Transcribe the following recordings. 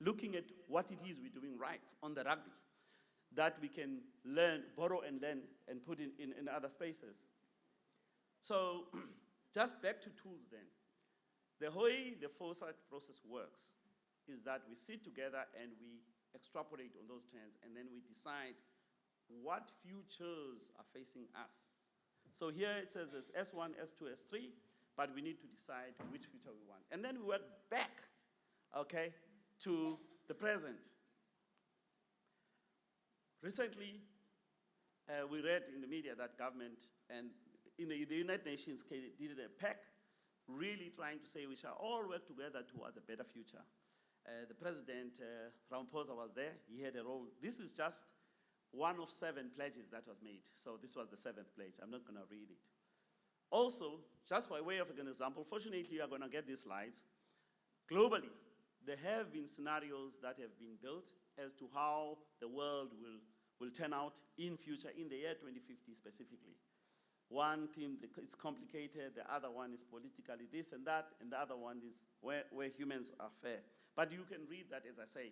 looking at what it is we're doing right on the rugby that we can learn, borrow and learn, and put in other spaces. So just back to tools then. The way the foresight process works is that we sit together and we extrapolate on those trends, and then we decide what futures are facing us. So here it says it's S1, S2, S3, but we need to decide which future we want. And then we work back, okay, to the present. Recently, we read in the media that government and in the United Nations did a pact really trying to say we shall all work together towards a better future. The president, Ramaphosa, was there. He had a role. This is just one of 7 pledges that was made. So this was the 7th pledge. I'm not going to read it. Also, just by way of an example, fortunately, you are going to get these slides. Globally, there have been scenarios that have been built as to how the world will turn out in future, in the year 2050 specifically. One team is complicated, the other one is politically this and that, and the other one is where humans are fair. But you can read that, as I say,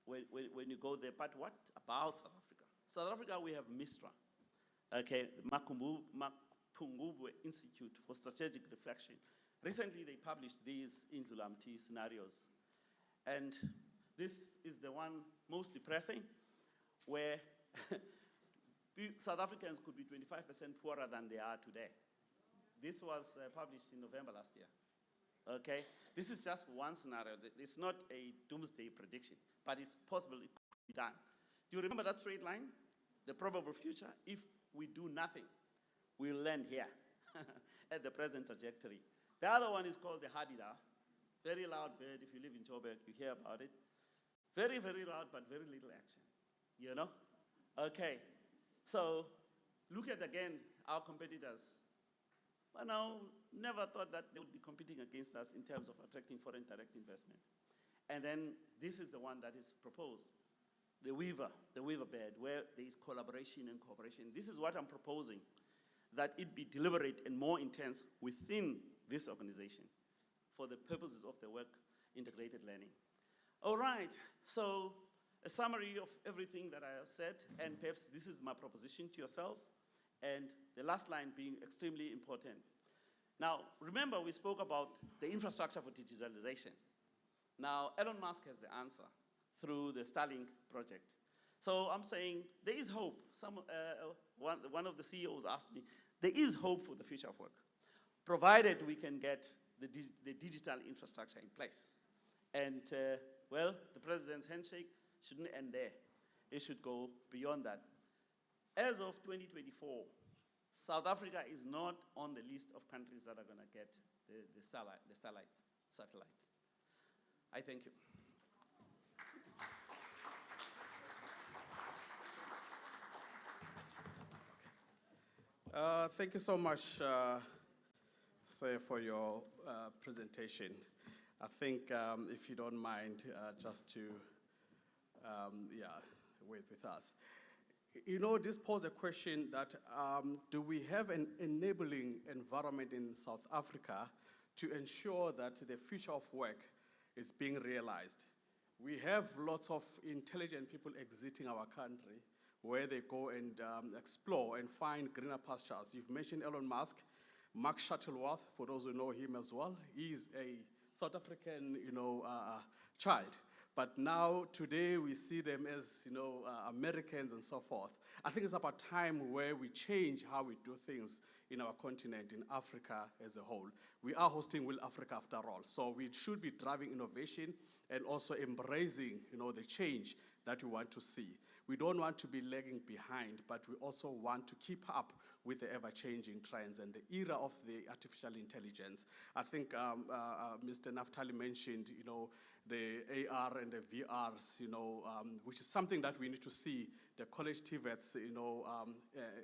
when you go there. But what about South Africa? South Africa, we have MISTRA, okay, the Mapungubwe Institute for Strategic Reflection. Recently, they published these Indlulamthi scenarios. And this is the one most depressing, where South Africans could be 25% poorer than they are today. This was published in November last year. Okay? This is just one scenario. It's not a doomsday prediction, but it's possible it could be done. Do you remember that straight line? The probable future, if we do nothing, we'll land here at the present trajectory. The other one is called the Hadida. Very loud bird. If you live in Joburg, you hear about it. Very, very loud, but very little action. You know? Okay. So look at, again, our competitors. Well, now, never thought that they would be competing against us in terms of attracting foreign direct investment. And then this is the one that is proposed, the Weaver Bed, where there is collaboration and cooperation. This is what I'm proposing, that it be deliberate and more intense within this organization for the purposes of the work integrated learning. All right, so a summary of everything that I have said, and perhaps this is my proposition to yourselves, and the last line being extremely important. Now, remember we spoke about the infrastructure for digitalization. Now, Elon Musk has the answer through the Starlink project. So I'm saying there is hope. One of the CEOs asked me, there is hope for the future of work, provided we can get the digital infrastructure in place. And well, the president's handshake shouldn't end there. It should go beyond that. As of 2024, South Africa is not on the list of countries that are going to get the Starlink satellite. I thank you. Thank you so much, Sir, for your presentation. I think, if you don't mind, just to wait with us. You know, this poses a question that do we have an enabling environment in South Africa to ensure that the future of work is being realized? We have lots of intelligent people exiting our country where they go and explore and find greener pastures. You've mentioned Elon Musk, Mark Shuttleworth, for those who know him as well. He's a South African, child. But now, today, we see them as, Americans and so forth. I think it's about time where we change how we do things in our continent, in Africa as a whole. We are hosting Will Africa after all. So we should be driving innovation and also embracing, the change that we want to see. We don't want to be lagging behind, but we also want to keep up with the ever-changing trends and the era of the artificial intelligence. I think Mr. Naftali mentioned, the AR and the VRs, which is something that we need to see the college TVETs,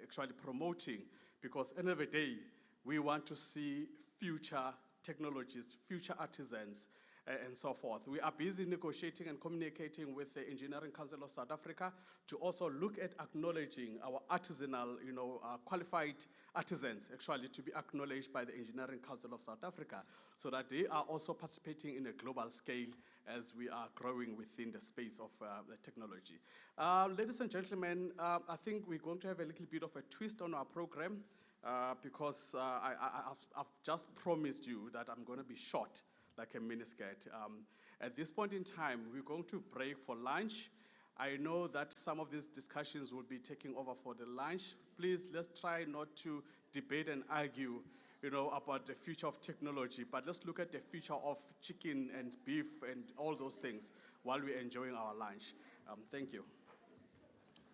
actually promoting, because at the end of the day, we want to see future technologists, future artisans, and so forth. We are busy negotiating and communicating with the Engineering Council of South Africa to also look at acknowledging our artisanal, qualified artisans, actually, to be acknowledged by the Engineering Council of South Africa, so that they are also participating in a global scale as we are growing within the space of the technology. Ladies and gentlemen, I think we're going to have a little bit of a twist on our program because I've just promised you that I'm going to be short like a miniskirt. At this point in time, we're going to break for lunch. I know that some of these discussions will be taking over for the lunch. Please, let's try not to debate and argue, about the future of technology, but let's look at the future of chicken and beef and all those things while we're enjoying our lunch. Thank you.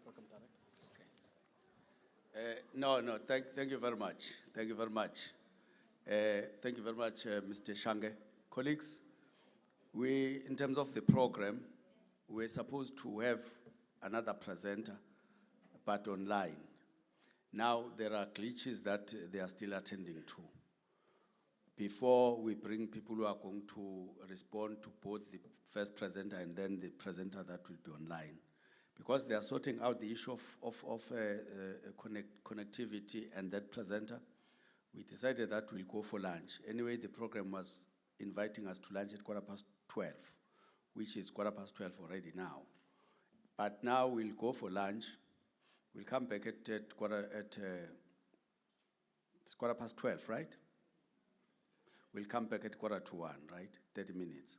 Welcome, Tarek. No, thank you very much. Thank you very much. Thank you very much, Mr. Shange. Colleagues, in terms of the program, we're supposed to have another presenter, but online. Now, there are glitches that they are still attending to. Before we bring people who are going to respond to both the first presenter and then the presenter that will be online. Because they are sorting out the issue of connectivity and that presenter, we decided that we'll go for lunch. Anyway, the program was inviting us to lunch at 12:15, which is 12:15 already now. But now we'll go for lunch. We'll come back at it's 12:15, right? We'll come back at 1:45, right? 30 minutes.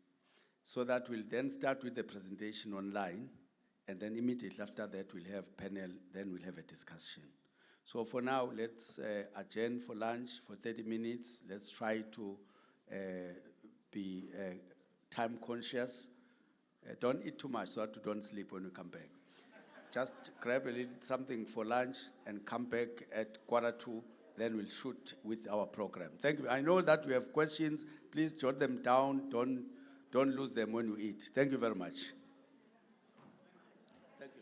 So that we'll then start with the presentation online, and then immediately after that we'll have panel, then we'll have a discussion. So for now, let's adjourn for lunch for 30 minutes. Let's try to be time conscious. Don't eat too much so that you don't sleep when you come back. Just grab a little something for lunch and come back at 1:45, then we'll shoot with our program. Thank you. I know that we have questions. Please jot them down. Don't lose them when you eat. Thank you very much. Thank you.